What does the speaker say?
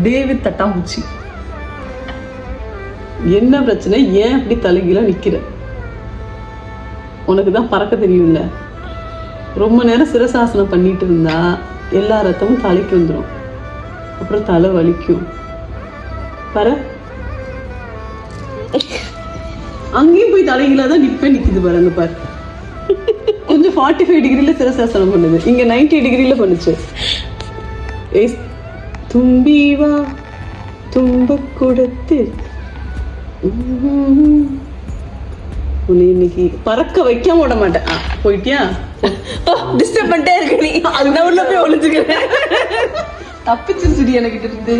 David தட்டாம்பூச்சி. என்ன பிரச்சனை? ஏன் அப்படி தலைகீழ நிக்கிற? உனக்கு தான் பறக்க தெரியும்ல. ரொம்ப நேரம் சிரசாசனம் பண்ணிட்டு இருந்தா எல்லா ரத்தமும் தலைக்கு வந்துடும், அப்புறம் தலை வலிக்கும். பாரு, அங்கேயும் போய் தலைகீழ தான் நிக்குது பாருங்க. பாரு, கொஞ்சம் 45 டிகிரில சிரசாசனம் பண்ணுது, இங்க 90 டிகிரில பண்ணுச்சு. தும்பி வா தும்ப கொடுத்து உன்னை இன்னைக்கு பறக்க வைக்காம விட மாட்டேன். போயிட்டியா? டிஸ்டர்ப் பண்ணிட்டே இருக்க நீ. அது நான் உள்ள போய் ஒளிஞ்சுக்கிறேன். தப்பிச்சிருச்சுடி எனக்கு இருந்து.